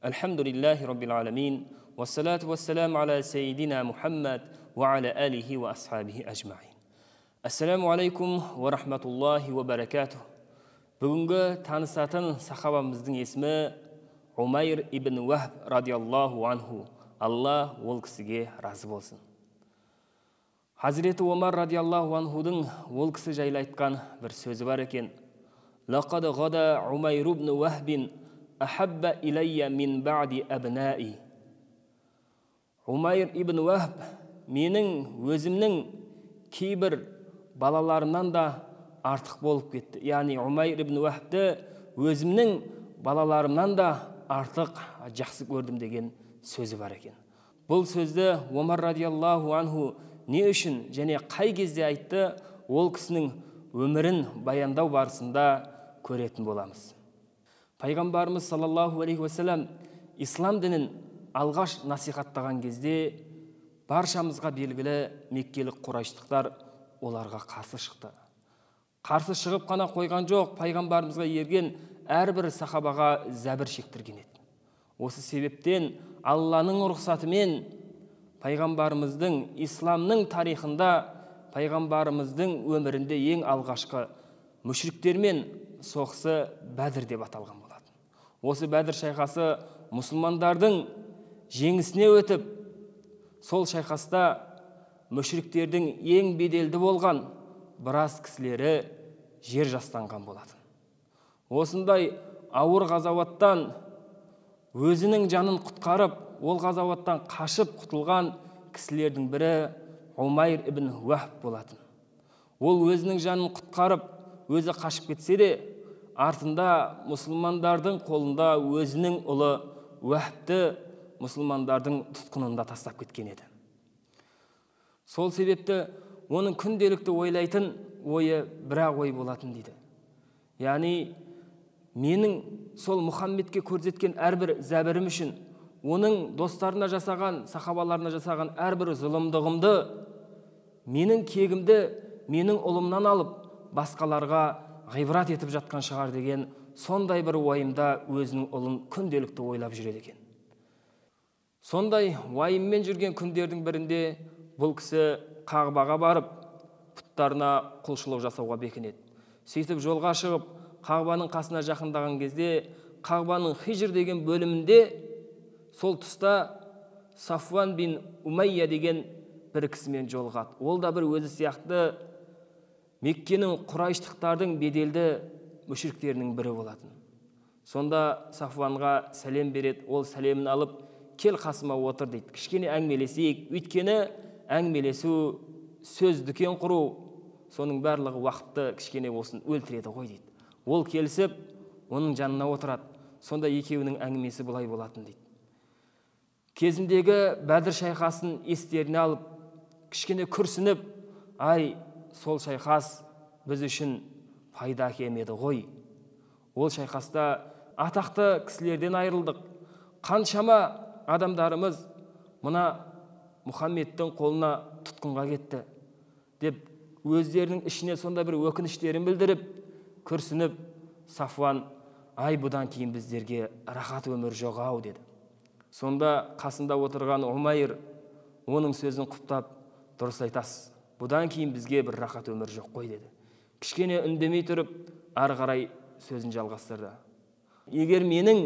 Elhamdülillahi Rabbil alemin. Ve salatu ve selamu ala seyyidina Muhammed ve ala alihi ve ashabihi ecma'in. Assalamu alaikum ve rahmatullahi ve berekatuh. Бүгінгі танысатын сахабамыздың есімі Умайр ибн Вахб радиаллаху анху. Алла ол кісіге разы болсын. Хазіреті Омар радиаллаху анхудың ол кісі жайлы айтқан бір сөзі бар екен. Лақад ғада Умайр ибн Вахбин ахабба илайя мин ба'ди абнаи. Умайр ибн Вахб менің өзімнің кейбір балаларымнан да артық болып кетті. Яғни Умайр ибн Вахбты өзімнің балаларымнан да артық жақсы көрдім деген сөзі бар екен. Бұл сөзді Омар радиаллаху анху не үшін және қай кезде айтты, ол кісінің өмірін баяндау барысында көретін боламыз. Пайғамбарымыз саллаллаху алейхи уассалам ислам дінін алғаш насихаттаған кезде баршамызға белгілі меккелік құрайыштықтар оларға қарсы шықты. Қарсы шығып қана қойған жоқ, пайғамбарымызға ерген әрбір сахабаға зәбір шектірген еді. Осы себептен Алланың рұқсатымен пайғамбарымыздың исламның тарихында, пайғамбарымыздың өмірінде ең алғашқы мүшриктермен соғысы Бәдір деп аталған болатын. Осы Бәдір шайқасы мұсылмандардың жеңісіне өтіп, сол шайқаста мүшриктердің ең беделді болған біраз кісілері жер жастанған болатын. Осындай ауыр ғазауаттан өзінің жанын құтқарып, ол ғазауаттан қашып құтылған кісілердің бірі Умайр ибн Вахб болатын. Ол өзінің жанын құтқарып, өзі қашып кетсе де, артында мұсылмандардың қолында өзінің ұлы Вахбты мұсылмандардың тұтқынында тастап кеткен еді. Сол себепті оның күнделікті ойлайтын ойы бірақ ой болатын дейді. Яғни менің сол Мұхаммедке көрсеткен әрбір зәбірім үшін, оның достарына жасаған, сахабаларына жасаған әрбір зұлымдығымды, менің кегімді менің ұлымнан алып, басқаларға ғибрат етіп жатқан шығар деген сондай бір уайымда өзінің ұлын күнделікті ойлап жүреді екен. Сондай уайыммен жүрген күндердің бірінде бұл кісі Қағбаға барып, пұттарына құлшылық жасауға бекінеді. Сөйтіп жолға шығып, Қағбаның қасына жақындаған кезде, Қағбаның Хижр деген бөлімінде сол тұста Сафван бин Умайя деген бір кісімен жолығады. Ол да бір өзі сияқты Меккенің құрайыштықтардың беделді мүшриктерінің бірі болатын. Сонда Сафванға сәлем береді, ол сәлемін алып, кел қасыма отыр дейді. Кішкене әңгімелесейік, өйткені әңгімелесу, сөз дүкен құру, соның барлығы уақытты кішкене болсын өлтіреді ғой дейді. Ол келісіп, оның жанына отырады. Сонда екеуінің әңгімесі бұлай болатын дейді. Кезіндегі Бәдір шайқасын естеріне алып, кішкене күрсініп, ай, сол шайқас біз үшін пайда әкелмеді ғой. Ол шайқаста атақты кісілерден айырылдық. Қаншама адамдарымыз мына Мұхаммедтің қолына тұтқынға кетті деп өздерінің ішіне сонда бір өкініштерін білдіріп, күрсініп, Сафван, ай, бұдан кейін біздерге рахат өмір жоқ ау деді. Сонда қасында отырған Умайр оның сөзін құптап, дұрыс айтасыз, бұдан кейін бізге бір рахат өмір жоқ қой деді. Кішкене үндемей тұрып, ары қарай сөзін жалғастырды. Егер менің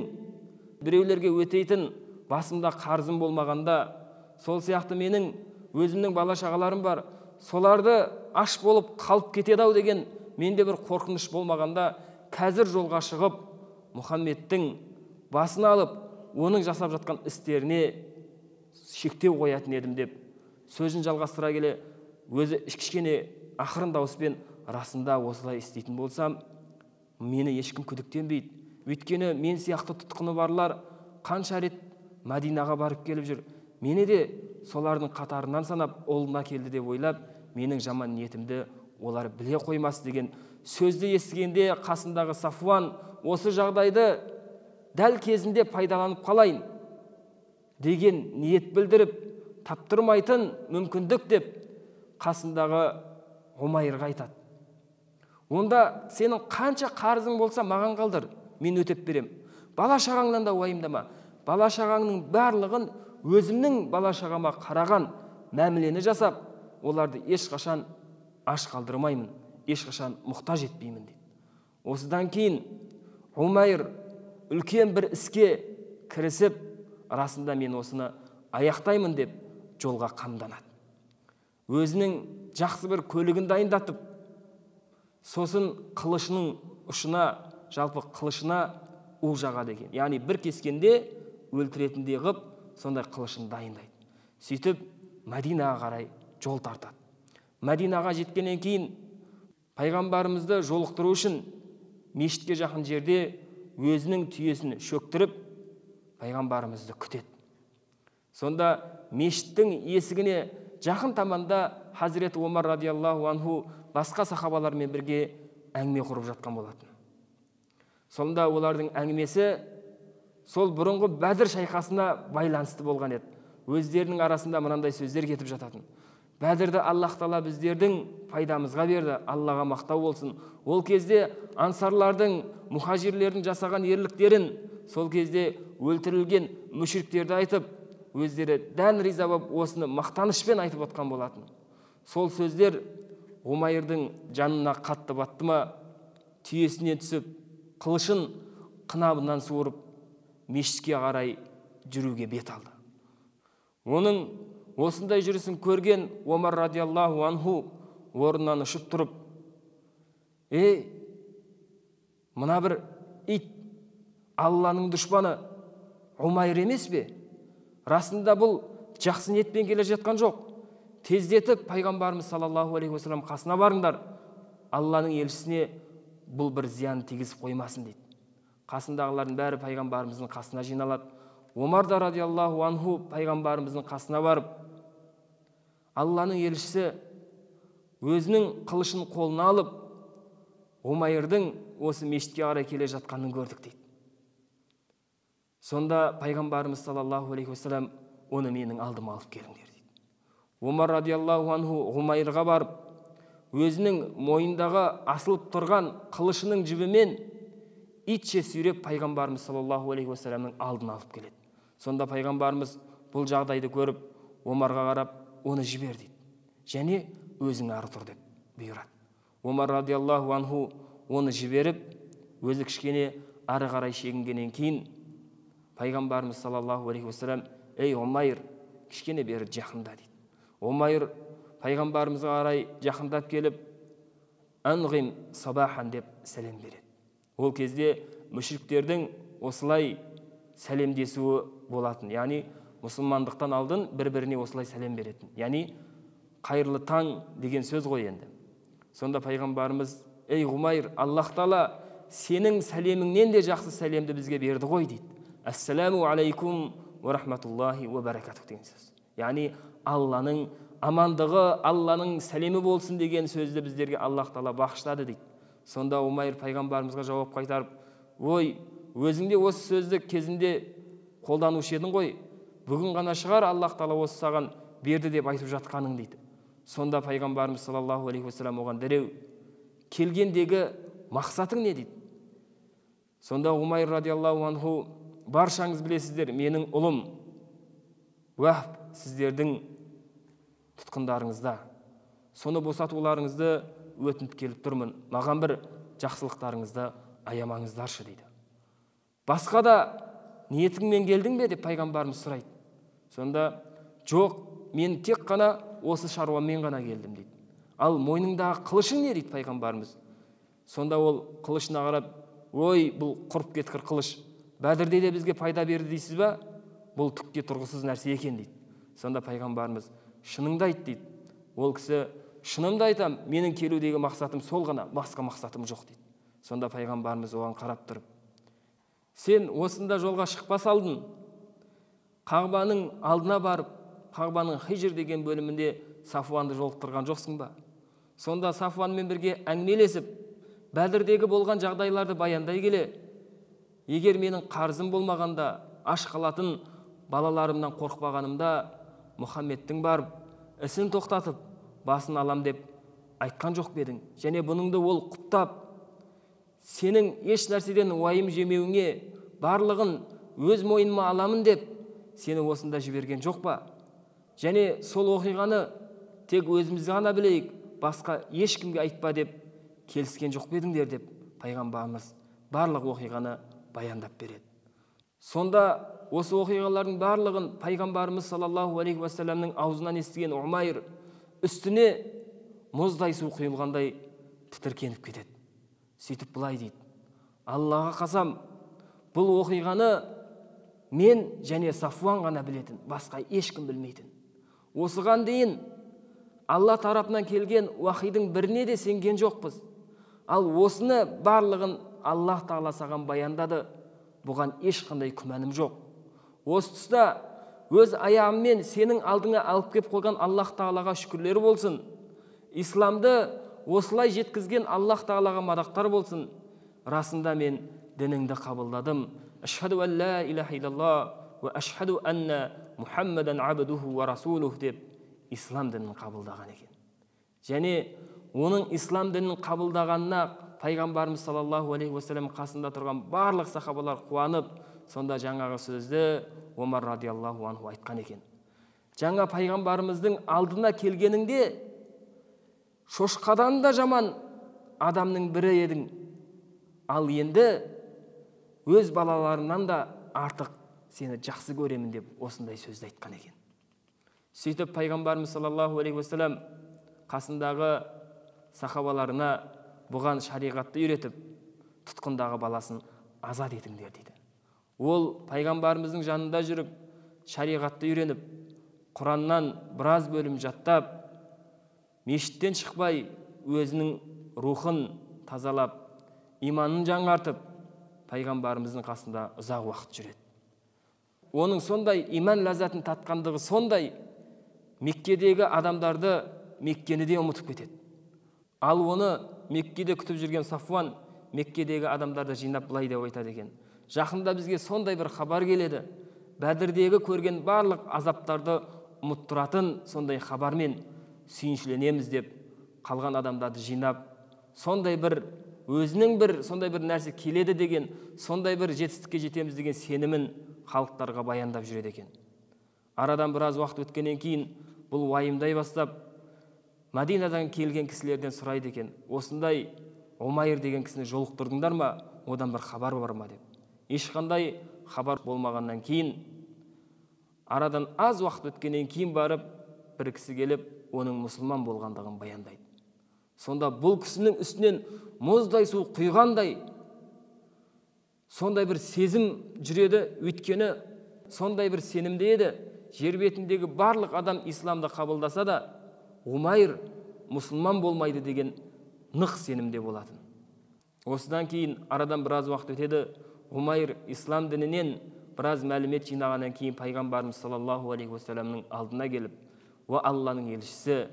біреулерге өтейтін басымда қарызым болмағанда, сол сияқты менің өзімнің бала шағаларым бар, соларды аш болып қалып кетеді ау деген менде бір қорқыныш болмағанда, қазір жолға шығып, Мұхаммедтің басын алып, оның жасап жатқан істеріне шектеу қоятын едім деп, сөзін жалғастыра келе, өзі кішкене ақырын дауыспен, расында осылай істейтін болсам, мені ешкім күдіктенбейді. Өйткені мен сияқты тұтқыны барлар қанша рет Мәдинаға барып келіп жүр. Мені де солардың қатарынан санап, ұлына келді деп ойлап, менің жаман ниетімді олар біле қоймас деген сөзді естігенде қасындағы Сафван осы жағдайды дәл кезінде пайдаланып қалайын деген ниет білдіріп, таптырмайтын мүмкіндік деп қасындағы Умайрға айтады. Онда сенің қанша қарызың болса маған қалдыр, мен өтеп берем. Бала шағаңнан да уайымдама. бала шағаңның барлығын өзімнің бала шағама қараған мәмілені жасап, оларды ешқашан аш қалдырмаймын, ешқашан мұқтаж етпеймін дейді. Осыдан кейін Умайр үлкен бір іске кірісіп, расында мен осыны аяқтаймын деп жолға қамданады. Өзінің жақсы бір көлігін дайындатып, сосын қылышының ұшына, жалпы қылышына уқ жағады екен. Яғни бір кескенде өлтіретіндей қып, сондай қылышын дайындайды. Сөйтіп Мәдинаға қарай жол тартады. Мәдинаға жеткеннен кейін пайғамбарымызды жолықтыру үшін мешітке жақын жерде өзінің түйесін шөктіріп, пайғамбарымызды күтеді. Сонда мешіттің есігіне жақын таманда Хазіреті Омар радиаллаху анху басқа сахабалармен бірге әңгіме құрып жатқан болатын. Сонда олардың әңгімесі сол бұрынғы Бәдір шайқасына байланысты болған еді. Өздерінің арасында мынандай сөздер кетіп жататын. Бәдірді Аллах Тағала біздердің пайдамызға берді, Аллаға мақтау болсын. Ол кезде ансарлардың, мұхажирлердің жасаған ерліктерін, сол кезде өлтірілген мүшриктерді айтып, өздері дән риза болып осыны мақтанышпен айтып отқан болатын. Сол сөздер Умайрдың жанына қатты батты ма, түйесіне түсіп, қылышын қынабынан суырып, мешітке қарай жүруге бет алды. Оның осындай жүрісін көрген Омар радиаллаху анху орнынан ұшып тұрып, мына бір ит, Алланың дұшпаны Умайр емес бе? Расында бұл жақсы ниетпен келе жатқан жоқ. Тездетіп пайғамбарымыз саллаллаху алейхи уассалам қасына барыңдар. Алланың елшісіне бұл бір зиян тигізіп қоймасын дейді. Қасындағылардың бәрі пайғамбарымыздың қасына жиналады. Омар да радиаллаху анху пайғамбарымыздың қасына барып, Алланың елшісі өзінің қылышын қолына алып, Умайрдың осы мешітке қарай келе жатқанын көрдік дейді. Сонда пайғамбарымыз саллаллаху алейхи уассалам оны менің алдыма алып келіңдер дейді. Омар радиаллаху анху Умайрға барып, өзінің мойындағы асылып тұрған қылышының жібімен итше сүйреп пайғамбарымыз саллаллаху алейхи уассаламның алдына алып келеді. Сонда пайғамбарымыз бұл жағдайды көріп, Омарға қарап, оны жібер дейді. Және өзің ары тұр деп бұйырады. Омар радиаллаху анху оны жіберіп, өзі кішкене ары қарай шегінгеннен кейін пайғамбарымыз саллаллаху алейхи уассалам, ей Умайр, кішкене бері жақында дейді. Умайр пайғамбарымызға қарай жақындап келіп, анғим сабахан деп сәлем береді. Ол кезде мүшриктердің осылай сәлемдесуі болатын. Яғни мұсылмандықтан алдын бір-біріне осылай сәлем беретін. Яғни қайырлы таң деген сөз ғой енді. Сонда пайғамбарымыз, ей Умайр, Аллах Тағала сенің сәлеміңнен де жақсы сәлемді бізге берді ғой дейді. Ассаламу алейкум ва рахматуллахи ва баракатух деген сөз. Яғни Алланың амандығы, Алланың сәлемі болсын деген сөзді біздерге Аллах Тағала бағыштады дейді. Сонда Умайр пайғамбарымызға жауап қайтарып, ой, өзіңде осы сөзді кезінде қолданушы едің ғой, бүгін ғана шығар Аллах Тағала осы саған берді деп айтып жатқаның дейді. Сонда пайғамбарымыз саллаллаху алейхи уассалам оған дереу, келгендегі мақсатың не дейді? Сонда Умайр радиаллаху анху, баршаңыз білесіздер, менің ұлым Уахб сіздердің тұтқындарыңызда. Соны босатуларыңызды өтініп келіп тұрмын. Маған бір жақсылықтарыңызды аямаңыздаршы дейді. Басқа да ниетіңмен келдің бе деп пайғамбарымыз сұрайды. Сонда жоқ, мен тек қана осы шаруамен ғана келдім дейді. Ал мойныңдағы қылышың не дейді пайғамбарымыз? Сонда ол қылышына қарап, ой, бұл құрып кеткір қылыш, Бәдірде де бізге пайда берді дейсіз ба? Бұл түкке тұрғысыз нәрсе екен дейді. Сонда пайғамбарымыз, шыныңды айт дейді. Ол кісі, шынымды айтам, менің келудегі мақсатым сол ғана, басқа мақсатым жоқ дейді. Сонда пайғамбарымыз оған қарап тұрып, сен осында жолға шықпас алдын, Қағбаның алдына барып, Қағбаның Хижр деген бөлімінде Сафуанды жолықтырған жоқсың ба? Сонда Сафуанмен бірге әңгімелесіп, Бәдірдегі болған жағдайларды баяндай келе, егер менің қарызым болмағанда, аш қалатын балаларымнан қорықпағанымда, Мұхаммедтің барып, ісін тоқтатып, басын алам деп айтқан жоқ бедің. Және бұныңды ол құптап, сенің еш нәрседен уайым жемеуіңе, барлығын өз мойныма аламын деп сені осында жіберген жоқ па? Және сол оқиғаны тек өзіміз ғана білейік, басқа ешкімге айтпа деп келіскен жоқ едіңдер деп пайғамбарымыз барлық оқиғаны баяндап береді. Сонда осы оқиғалардың барлығын пайғамбарымыз саллаллаху алейхи уассаламның аузынан естіген Умайр үстіне мұздай су құйылғандай тітіркеніп кетеді. Сөйтіп былай дейді: Аллаға қасам, бұл оқиғаны мен және Сафуан ғана білетін, басқа ешкім білмейтін. Осыған дейін Алла тарапынан келген уахидың біріне де сенген жоқпыз. Ал осыны барлығын Аллах Тағала саған баяндады. Бұған ешқандай күмәнім жоқ. Осы тұста өз аяғыммен сенің алдыңа алып кеп қойған Аллах Тағалаға шүкірлері болсын. Исламды осылай жеткізген Аллах Тағалаға мадақтар болсын. Расында мен дініңді қабылдадым. Ашхаду ан ла илаха иллаллах ва ашхаду анна Мухаммадан абдуху ва расулух деп ислам дінін қабылдаған екен. Және оның ислам дінін қабылдағанына пайғамбарымыз саллаллаху алейхи уассалам қасында тұрған барлық сахабалар қуанып, сонда жаңағы сөзді Омар радиаллаху анху айтқан екен. Жаңа пайғамбарымыздың алдына келгеніңде шошқадан да жаман адамның бірі едің. Ал енді өз балаларынан да артық сені жақсы көремін деп осындай сөзді айтқан екен. Сөйтіп пайғамбарымыз саллаллаху алейхи уассалам қасындағы сахабаларына бұған шариғатты үйретіп, тұтқындағы баласын азат етіңдер дейді. Ол пайғамбарымыздың жанында жүріп, шариғатты үйреніп, Құраннан біраз бөлім жаттап, мешіттен шықпай, өзінің рухын тазалап, иманын жаңартып, пайғамбарымыздың қасында ұзақ уақыт жүреді. Оның сондай иман ләззатын татқандығы сондай, Меккедегі адамдарды Меккені де ұмытып кетеді. Ал оны Меккеде күтіп жүрген Сафуан Меккедегі адамдарды жинап былай деп айтады екен: жақында бізге сондай бір хабар келеді. Бәдірдегі көрген барлық азаптарды ұмыттыратын сондай хабармен сүйіншіленеміз деп қалған адамдарды жинап, сондай бір өзінің бір сондай бір нәрсе келеді деген, сондай бір жетістікке жетеміз деген сенімін халықтарға баяндап жүреді екен. Арадан біраз уақыт өткеннен кейін бұл уайымдай бастап, Мадинадан келген кісілерден сұрайды екен: осындай Умайр деген кісіні жолықтырдыңдар ма, одан бір хабар бар ма деп. Ешқандай хабар болмағаннан кейін, арадан аз уақыт өткеннен кейін барып, бір кісі келіп, оның мұсылман болғандығын баяндайды. Сонда бұл кісінің үстінен мұздай су құйғандай сондай бір сезім жүреді, өйткені сондай бір сенімде еді. Жер бетіндегі барлық адам исламды қабылдаса да, Умайр мұсылман болмайды деген нық сенімде болатын. Осыдан кейін арадан біраз уақыт өтеді. Умайр ислам дінінен біраз мәлімет жинағаннан кейін пайғамбарымыз саллаллаху алейхи уассаламның алдына келіп: "Уа Алланың елшісі,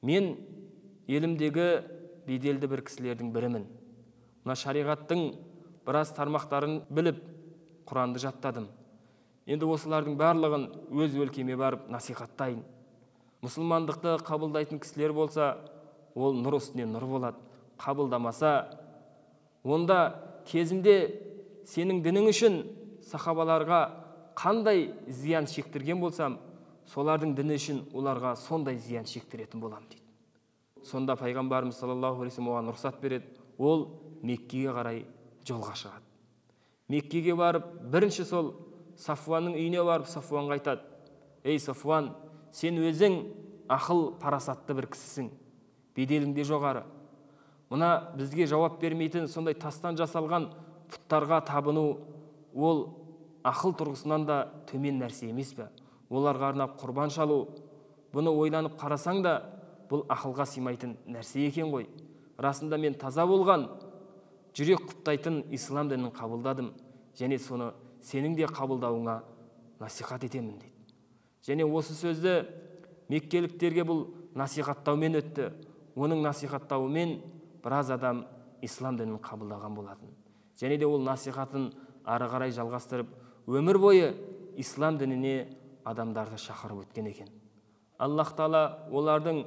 мен елімдегі беделді бір кісілердің бірімін. Мына шариғаттың біраз тармақтарын біліп, Құранды жаттадым. Енді осылардың барлығын өз өлкеме барып насихаттайын. Мұсылмандықты қабылдайтын кісілер болса, ол нұр үстіне нұр болады. Қабылдамаса, онда кезінде сенің дінің үшін сахабаларға қандай зиян шектірген болсам, солардың діні үшін оларға сондай зиян шектіретін болам" дейді. Сонда пайғамбарымыз саллаллаху алейхи уассалам оған рұқсат береді. Ол Меккеге қарай жолға шығады. Меккеге барып, бірінші сол Сафуанның үйіне барып, Сафуанға айтады: "Ей Сафуан, сен өзің ақыл парасатты бір кісісің, беделіңде жоғары. Мына бізге жауап бермейтін сондай тастан жасалған пұттарға табыну, ол ақыл тұрғысынан да төмен нәрсе емес пе? Оларға арнап құрбан шалу, бұны ойланып қарасаң да, бұл ақылға сыймайтын нәрсе екен ғой. Расында мен таза болған, жүрек құптайтын ислам дінін қабылдадым, және соны сенің де қабылдауыңа насихат етемін" дейді. Және осы сөзді меккеліктерге бұл насихаттаумен өтті. Оның насихаттауымен біраз адам ислам дінін қабылдаған болатын. Және де ол насихатын ары қарай жалғастырып, өмір бойы ислам дініне адамдарды шақырып өткен екен. Аллах Тағала олардың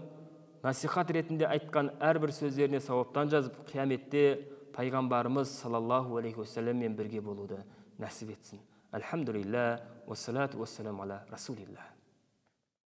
насихат ретінде айтқан әрбір сөздеріне сауаптан жазып, қияметте пайғамбарымыз саллаллаху алейхи уассаламмен бірге болуды нәсіп етсін. Әлхамдулилля, уассалату уассаламу аля расулилля.